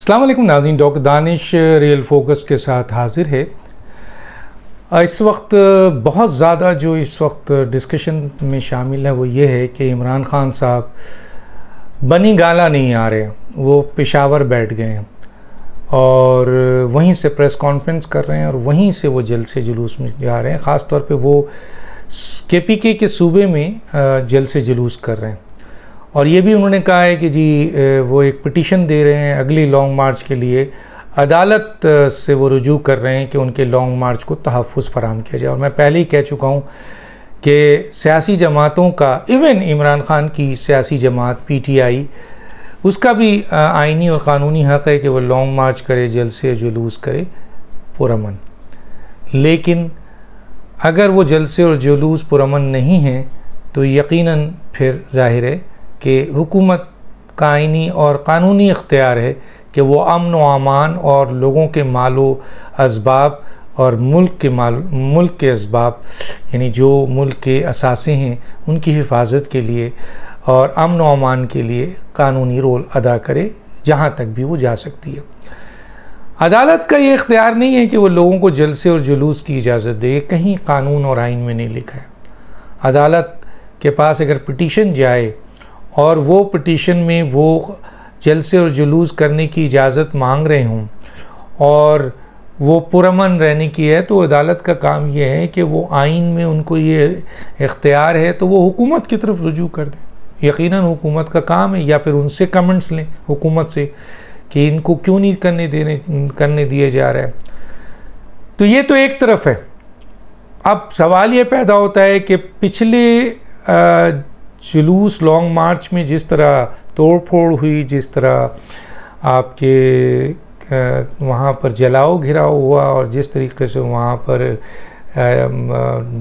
अस्सलाम वालेकुम नाज़रीन, डॉक्टर दानिश रियल फोकस के साथ हाजिर है। इस वक्त बहुत ज़्यादा जो इस वक्त डिस्कशन में शामिल है वो ये है कि इमरान ख़ान साहब बनी गाला नहीं आ रहे, वो पेशावर बैठ गए हैं और वहीं से प्रेस कॉन्फ्रेंस कर रहे हैं और वहीं से वो जलसे जुलूस में जा रहे हैं। ख़ास तौर पे वो KPK के सूबे में जलसे जुलूस कर रहे हैं और ये भी उन्होंने कहा है कि जी वो एक पिटीशन दे रहे हैं अगली लॉन्ग मार्च के लिए, अदालत से वो रुजू कर रहे हैं कि उनके लॉन्ग मार्च को तहफ़्फ़ुज़ फराहम किया जाए। और मैं पहले ही कह चुका हूँ कि सियासी जमातों का, इवन इमरान ख़ान की सियासी जमात PTI, उसका भी आइनी और क़ानूनी हक़ है कि वो लॉन्ग मार्च करे, जलसे जुलूस करे पुरअमन। लेकिन अगर वो जलसे और जुलूस पुरअमन नहीं हैं तो यकीनन फिर ज़ाहिर है कि हुकूमत का आइनी और क़ानूनी इख्तियार है कि वो अमन व अमान और लोगों के मालो असबाब और मुल्क के असबाब, यानी जो मुल्क के असासे हैं, उनकी हिफाजत के लिए और अमन व अमान के लिए कानूनी रोल अदा करे जहाँ तक भी वो जा सकती है। अदालत का ये इख्तियार नहीं है कि वो लोगों को जलसे और जुलूस की इजाज़त दे, कहीं कानून और आइन में नहीं लिखा है। अदालत के पास अगर पिटीशन जाए और वो पिटीशन में वो जलसे और जुलूस करने की इजाज़त मांग रहे हों और वो पुरअमन रहने की है, तो अदालत का काम ये है कि वो आइन में उनको ये इख्तियार है तो वो हुकूमत की तरफ रुजू कर दें। यकीनन हुकूमत का काम है, या फिर उनसे कमेंट्स लें हुकूमत से कि इनको क्यों नहीं करने दिए जा रहा है। तो ये तो एक तरफ है। अब सवाल ये पैदा होता है कि पिछले जुलूस लॉन्ग मार्च में जिस तरह तोड़ फोड़ हुई, जिस तरह आपके वहाँ पर जलाओ घिराव हुआ और जिस तरीके से वहाँ पर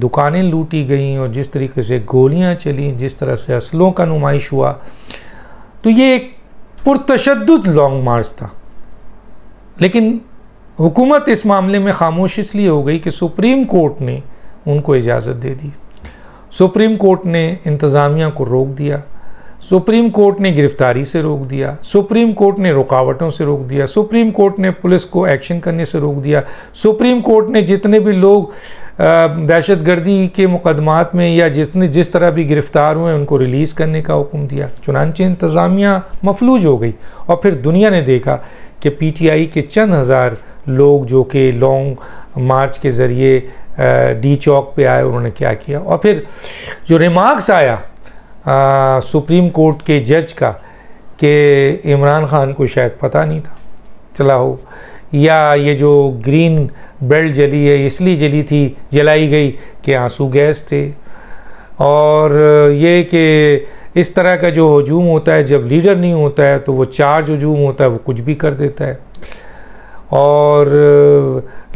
दुकानें लूटी गईं और जिस तरीके से गोलियाँ चली, जिस तरह से असलों का नुमाइश हुआ, तो ये एक पुरतशद्दुद लॉन्ग मार्च था। लेकिन हुकूमत इस मामले में खामोश इसलिए हो गई कि सुप्रीम कोर्ट ने उनको इजाज़त दे दी। सुप्रीम कोर्ट ने इंतज़ामिया को रोक दिया, सुप्रीम कोर्ट ने गिरफ्तारी से रोक दिया, सुप्रीम कोर्ट ने रुकावटों से रोक दिया, सुप्रीम कोर्ट ने पुलिस को एक्शन करने से रोक दिया, सुप्रीम कोर्ट ने जितने भी लोग दहशतगर्दी के मुकदमात में या जिस तरह भी गिरफ़्तार हुए उनको रिलीज़ करने का हुक्म दिया। चुनांचे इंतज़ामिया मफलूज हो गई और फिर दुनिया ने देखा कि PTI के चंद हज़ार लोग जो कि लॉन्ग मार्च के ज़रिए D चौक पे आए, उन्होंने क्या किया। और फिर जो रिमार्क्स आया सुप्रीम कोर्ट के जज का कि इमरान ख़ान को शायद पता नहीं था चला हो, या ये जो ग्रीन बेल्ट जली है इसलिए जलाई गई कि आंसू गैस थे, और ये कि इस तरह का जो हजूम होता है जब लीडर नहीं होता है तो वो चार्ज हजूम होता है, वो कुछ भी कर देता है, और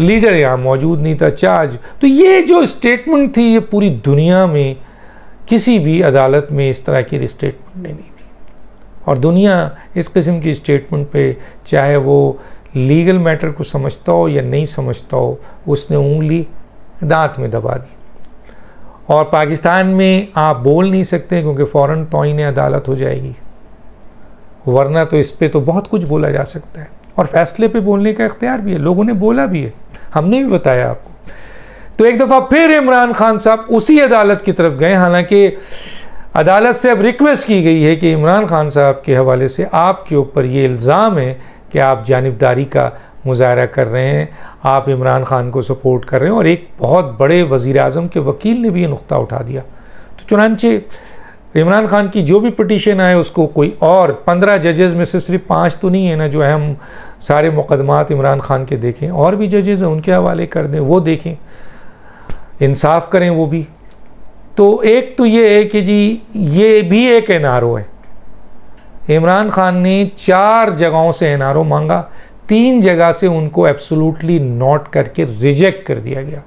लीडर यहाँ मौजूद नहीं था, चार्ज। तो ये जो स्टेटमेंट थी ये पूरी दुनिया में किसी भी अदालत में इस तरह की स्टेटमेंट नहीं थी, और दुनिया इस किस्म की स्टेटमेंट पे चाहे वो लीगल मैटर को समझता हो या नहीं समझता हो, उसने उंगली दांत में दबा दी। और पाकिस्तान में आप बोल नहीं सकते क्योंकि फ़ौरन तौहीन अदालत हो जाएगी, वरना तो इस पे तो बहुत कुछ बोला जा सकता है और फैसले पे बोलने का इख्तियार भी है, लोगों ने बोला भी है, हमने भी बताया आपको। तो एक दफ़ा फिर इमरान ख़ान साहब उसी अदालत की तरफ गए, हालांकि अदालत से अब रिक्वेस्ट की गई है कि इमरान ख़ान साहब के हवाले से आपके ऊपर ये इल्ज़ाम है कि आप जानिबदारी का मुज़ाहरा कर रहे हैं, आप इमरान ख़ान को सपोर्ट कर रहे हैं, और एक बहुत बड़े वज़ीर-ए-आज़म के वकील ने भी ये नुक्ता उठा दिया। तो चुनांचे इमरान ख़ान की जो भी पिटीशन आए उसको कोई और 15 जजेज़ में से सिर्फ 5 तो नहीं है ना जो हम सारे मुकदमात इमरान ख़ान के देखें, और भी जजेज़ हैं उनके हवाले कर दें, वो देखें, इंसाफ करें वो भी। तो एक तो ये है कि जी ये भी एक NRO है। इमरान ख़ान ने 4 जगहों से NRO मांगा, 3 जगह से उनको एब्सोल्युटली नोट करके रिजेक्ट कर दिया गया।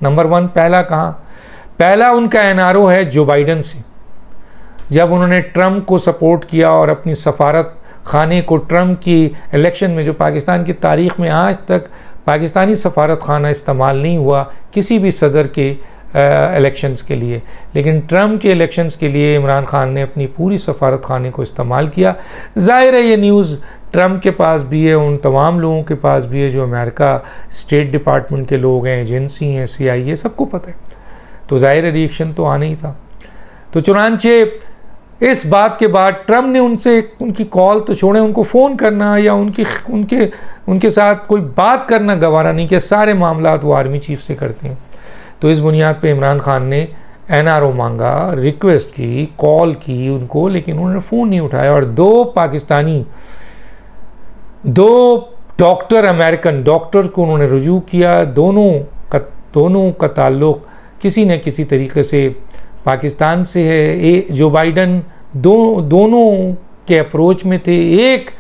नंबर 1 पहला कहाँ? पहला उनका NRO है जो बाइडन से, जब उन्होंने ट्रंप को सपोर्ट किया और अपनी सफारत खाने को ट्रंप की इलेक्शन में, जो पाकिस्तान की तारीख़ में आज तक पाकिस्तानी सफारत खाना इस्तेमाल नहीं हुआ किसी भी सदर के इलेक्शंस के लिए, लेकिन ट्रंप के इलेक्शंस के लिए इमरान ख़ान ने अपनी पूरी सफारत खाने को इस्तेमाल किया। ज़ाहिर है ये न्यूज़ ट्रम्प के पास भी है, उन तमाम लोगों के पास भी है जो अमेरिका स्टेट डिपार्टमेंट के लोग हैं, एजेंसी हैं, CIA, सबको पता है। तो ज़ाहिर रिएक्शन तो आना ही था। तो चुनांचे इस बात के बाद ट्रम्प ने उनसे उनकी कॉल तो छोड़े, उनको फ़ोन करना या उनके साथ कोई बात करना गवारा नहीं किया। सारे मामला वो आर्मी चीफ से करते हैं। तो इस बुनियाद पे इमरान खान ने NRO मांगा, रिक्वेस्ट की, कॉल की उनको, लेकिन उन्होंने फ़ोन नहीं उठाया। और दो डॉक्टर, अमेरिकन डॉक्टर को उन्होंने रुजू किया। दोनों का ताल्लुक़ किसी न किसी तरीके से पाकिस्तान से है। जो बाइडन दोनों के अप्रोच में थे। एक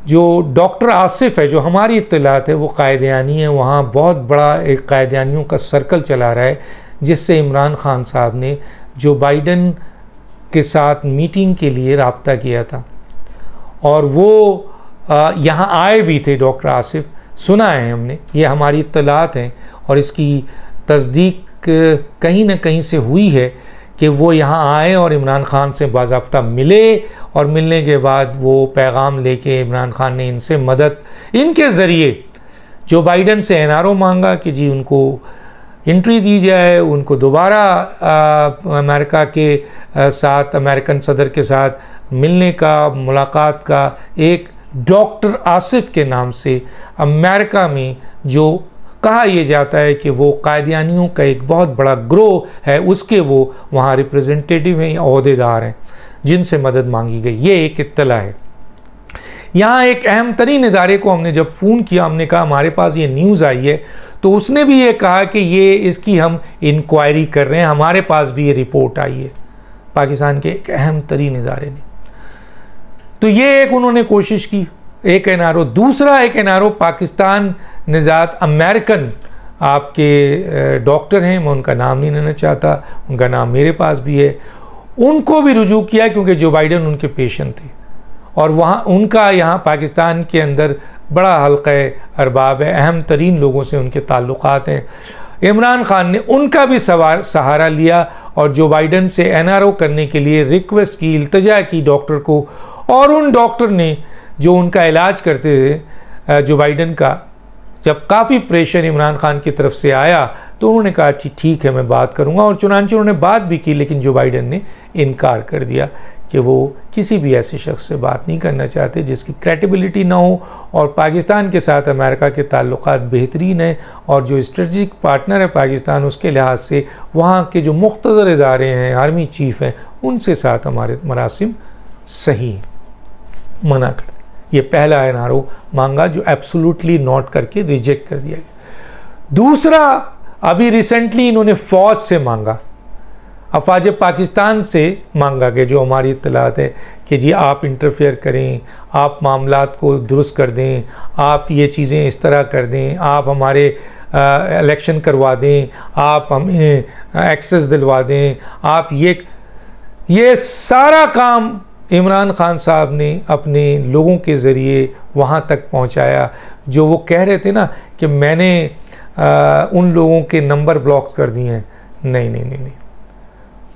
जो डॉक्टर आसिफ है, जो हमारी इत्तलात है, वो कायदियानी है, वहाँ बहुत बड़ा एक कायदियानियों का सर्कल चला रहा है, जिससे इमरान खान साहब ने जो बाइडन के साथ मीटिंग के लिए रब्ता किया था। और वो यहाँ आए भी थे डॉक्टर आसिफ, सुना है हमने, ये हमारी इत्तलात हैं और इसकी तस्दीक कहीं ना कहीं से हुई है कि वो यहाँ आए और इमरान खान से बाज़ाब्ता मिले, और मिलने के बाद वो पैगाम लेके इमरान खान ने इनसे मदद, इनके ज़रिए जो बाइडन से NRO मांगा कि जी उनको एंट्री दी जाए, उनको दोबारा अमेरिका के साथ, अमेरिकन सदर के साथ मिलने का, मुलाकात का, एक डॉक्टर आसिफ के नाम से अमेरिका में जो कहा यह जाता है कि वो कायदियानियों का एक बहुत बड़ा ग्रोह है, उसके वो वहाँ रिप्रेजेंटेटिव हैं, ओहदेदार हैं, जिनसे मदद मांगी गई। ये एक इत्तला है। यहाँ एक अहम तरीन इदारे को हमने जब फ़ोन किया, हमने कहा हमारे पास ये न्यूज़ आई है, तो उसने भी ये कहा कि ये इसकी हम इंक्वायरी कर रहे हैं, हमारे पास भी ये रिपोर्ट आई है, पाकिस्तान के एक अहम तरीन इदारे ने। तो ये एक उन्होंने कोशिश की, एक NRO। दूसरा एक NRO पाकिस्तान निजात अमेरिकन आपके डॉक्टर हैं, मैं उनका नाम नहीं लेना चाहता, उनका नाम मेरे पास भी है, उनको भी रुजू किया क्योंकि जो बाइडन उनके पेशेंट थे और वहाँ उनका यहाँ पाकिस्तान के अंदर बड़ा हल्का अरबाब है, अहम तरीन लोगों से उनके ताल्लुकात हैं। इमरान खान ने उनका भी सहारा लिया और जो बाइडन से NRO करने के लिए रिक्वेस्ट की, इल्तिजा की डॉक्टर को, और उन डॉक्टर ने जो उनका इलाज करते थे जो बाइडन का, जब काफ़ी प्रेशर इमरान खान की तरफ से आया तो उन्होंने कहा ठीक है मैं बात करूंगा, और चुनांचे उन्होंने बात भी की, लेकिन जो बाइडन ने इनकार कर दिया कि वो किसी भी ऐसे शख्स से बात नहीं करना चाहते जिसकी क्रेडिबिलिटी ना हो, और पाकिस्तान के साथ अमेरिका के ताल्लुकात बेहतरीन हैं, और जो स्ट्रेटजिक पार्टनर है पाकिस्तान, उसके लिहाज से वहाँ के जो मुख्तदर इदारे हैं, आर्मी चीफ हैं, उनसे साथ हमारे मरासिम सही मना कर। ये पहला NRO मांगा जो एब्सोल्युटली नॉट करके रिजेक्ट कर दिया गया। दूसरा अभी रिसेंटली इन्होंने फ़ौज से मांगा, अफवाज पाकिस्तान से मांगा कि जो हमारी इत्तलात है कि जी आप इंटरफेयर करें, आप मामलात को दुरुस्त कर दें, आप ये चीज़ें इस तरह कर दें, आप हमारे इलेक्शन करवा दें, आप हमें एक्सेस दिलवा दें, आप ये सारा काम इमरान खान साहब ने अपने लोगों के ज़रिए वहाँ तक पहुँचाया। जो वो कह रहे थे ना कि मैंने उन लोगों के नंबर ब्लॉक कर दिए हैं, नहीं,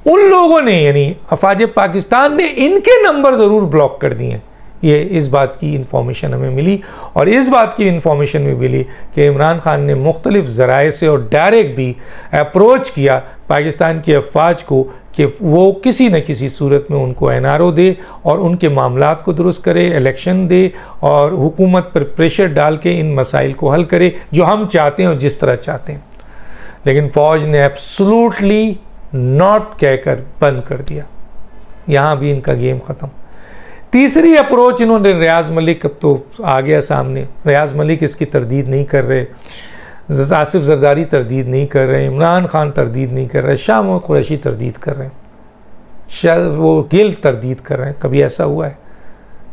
उन लोगों ने, यानी अफवाज पाकिस्तान ने इनके नंबर ज़रूर ब्लॉक कर दिए हैं। ये इस बात की इंफॉर्मेशन हमें मिली, और इस बात की इंफॉर्मेशन भी मिली कि इमरान खान ने मुख्तलिफ ज़राए से और डायरेक्ट भी अप्रोच किया पाकिस्तान की अफवाज को कि वो किसी न किसी सूरत में उनको NRO दे और उनके मामलात को दुरुस्त करे, इलेक्शन दे, और हुकूमत पर प्रेशर डाल के इन मसाइल को हल करे जो हम चाहते हैं और जिस तरह चाहते हैं। लेकिन फ़ौज ने एब्सोल्युटली नॉट कहकर बंद कर दिया। यहाँ भी इनका गेम ख़त्म। तीसरी अप्रोच इन्होंने, रियाज़ मलिक अब तो आ गया सामने, रियाज़ मलिक इसकी तरदीद नहीं कर रहे, आसिफ जरदारी तरदीद नहीं कर रहे, इमरान खान तरदीद नहीं कर रहे, शाह महमूद कुरैशी तरदीद कर रहे हैं, शायद वो गिल तरदीद कर रहे हैं। कभी ऐसा हुआ है?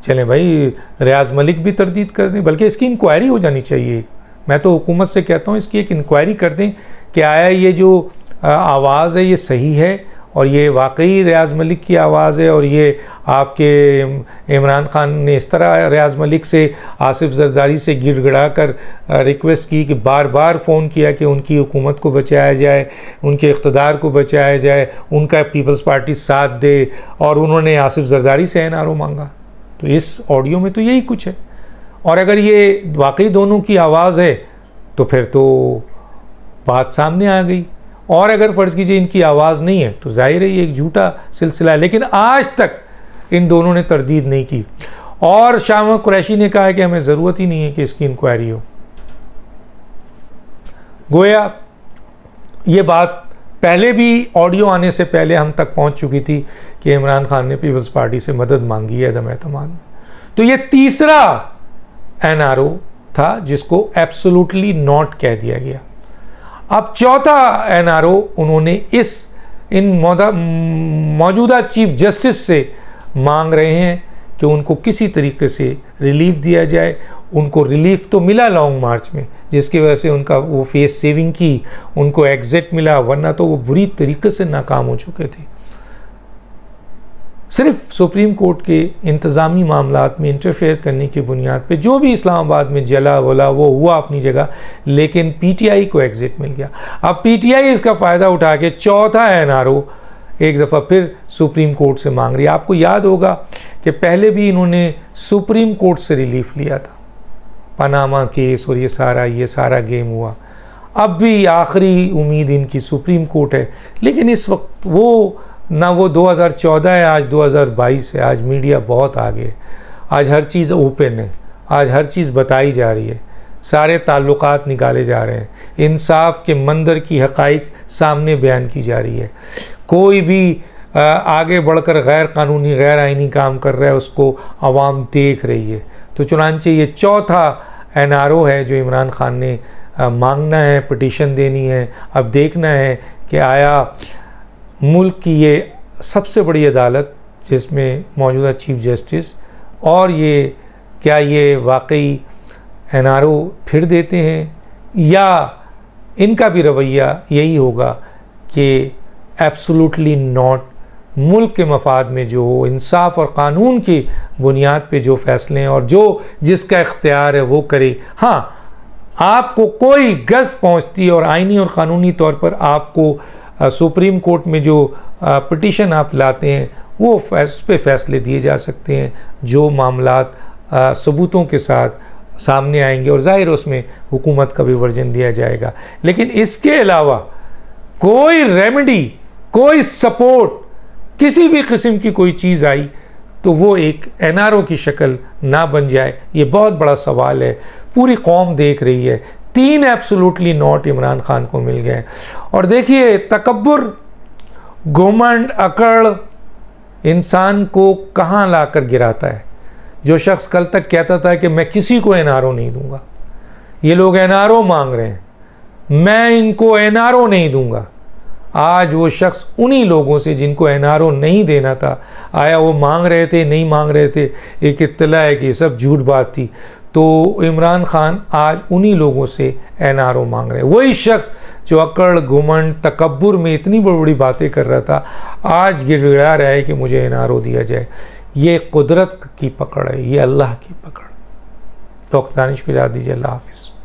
चलें भाई, रियाज़ मलिक भी तरदीद कर दें, बल्कि इसकी इंक्वायरी हो जानी चाहिए। मैं तो हुकूमत से कहता हूँ इसकी एक इंक्वायरी कर दें कि आया ये जो आवाज़ है ये सही है, और ये वाकई रियाज़ मलिक की आवाज़ है, और ये आपके इमरान खान ने इस तरह रियाज़ मलिक से, आसिफ जरदारी से गिड़गिड़ा कर रिक्वेस्ट की कि बार बार फ़ोन किया कि उनकी हुकूमत को बचाया जाए, उनके इक़्तिदार को बचाया जाए, उनका पीपल्स पार्टी साथ दे, और उन्होंने आसिफ जरदारी से NRO मांगा। तो इस ऑडियो में तो यही कुछ है। और अगर ये वाकई दोनों की आवाज़ है तो फिर तो बात सामने आ गई। और अगर फ़र्ज़ कीजिए इनकी आवाज़ नहीं है तो जाहिर है ये एक झूठा सिलसिला है। लेकिन आज तक इन दोनों ने तरदीद नहीं की। और शाह महमूद कुरैशी ने कहा है कि हमें ज़रूरत ही नहीं है कि इसकी इंक्वायरी हो। गोया ये बात पहले भी ऑडियो आने से पहले हम तक पहुंच चुकी थी कि इमरान खान ने पीपल्स पार्टी से मदद मांगी है अदम एतमाद में। तो ये तीसरा एनआरओ था जिसको एब्सोल्युटली नॉट कह दिया गया। अब चौथा एनआरओ उन्होंने इन मौजूदा चीफ जस्टिस से मांग रहे हैं कि उनको किसी तरीके से रिलीफ दिया जाए। उनको रिलीफ तो मिला लॉन्ग मार्च में, जिसकी वजह से उनका वो फेस सेविंग की, उनको एग्जिट मिला, वरना तो वो बुरी तरीके से नाकाम हो चुके थे। सिर्फ सुप्रीम कोर्ट के इंतज़ामी मामलात में इंटरफेयर करने की बुनियाद पे जो भी इस्लामाबाद में जला वला वो हुआ अपनी जगह, लेकिन पीटीआई को एग्जिट मिल गया। अब पीटीआई इसका फ़ायदा उठा के चौथा एनआरओ एक दफ़ा फिर सुप्रीम कोर्ट से मांग रही है। आपको याद होगा कि पहले भी इन्होंने सुप्रीम कोर्ट से रिलीफ लिया था, पनामा केस और ये सारा गेम हुआ। अब भी आखिरी उम्मीद इनकी सुप्रीम कोर्ट है। लेकिन इस वक्त वो 2014 है, आज 2022 है। आज मीडिया बहुत आगे है, आज हर चीज़ ओपन है, आज हर चीज़ बताई जा रही है, सारे ताल्लुकात निकाले जा रहे हैं, इंसाफ के मंदर की हक़ाइक़ सामने बयान की जा रही है। कोई भी आगे बढ़कर गैर कानूनी गैर आइनी काम कर रहा है उसको आवाम देख रही है। तो चुनांचे ये चौथा एनआरओ है जो इमरान खान ने मांगना है, पिटीशन देनी है। अब देखना है कि आया मुल्क की ये सबसे बड़ी अदालत जिसमें मौजूदा चीफ जस्टिस और ये क्या ये वाकई एनआरओ फिर देते हैं, या इनका भी रवैया यही होगा कि एब्सोल्युटली नॉट, मुल्क के मफाद में जो हो, इंसाफ और कानून की बुनियाद पे जो फैसले हैं और जो जिसका इख्तियार है वो करे। हाँ, आपको कोई गज़ पहुँचती है और आइनी और क़ानूनी तौर पर आपको सुप्रीम कोर्ट में जो पिटीशन आप लाते हैं वो उस पर फैसले दिए जा सकते हैं जो मामलात सबूतों के साथ सामने आएंगे और ज़ाहिर उसमें हुकूमत का भी वर्जन दिया जाएगा। लेकिन इसके अलावा कोई रेमेडी, कोई सपोर्ट, किसी भी किस्म की कोई चीज़ आई तो वो एक एनआरओ की शक्ल ना बन जाए, ये बहुत बड़ा सवाल है। पूरी कौम देख रही है। 3 एब्सोल्युटली नॉट इमरान खान को मिल गए। और देखिए, तकब्बुर, घमंड, अकड़ इंसान को कहाँ लाकर गिराता है। जो शख्स कल तक कहता था कि मैं किसी को एनआरओ नहीं दूंगा, ये लोग एनआरओ मांग रहे हैं, मैं इनको एनआरओ नहीं दूंगा, आज वो शख्स उन्हीं लोगों से जिनको एनआरओ नहीं देना था, आया वो मांग रहे थे, नहीं मांग रहे थे, एक इत्तला है कि सब झूठ बात थी। तो इमरान खान आज उन्हीं लोगों से एनआरओ मांग रहे हैं। वही शख्स जो अकड़, घुमंड, तकब्बुर में इतनी बड़ी बड़ी बातें कर रहा था, आज गिड़गिड़ा रहा है कि मुझे एनआरओ दिया जाए। ये कुदरत की पकड़ है, ये अल्लाह की पकड़। तो दानिश को इजाज़त दीजिए। अल्लाह हाफ़िज़।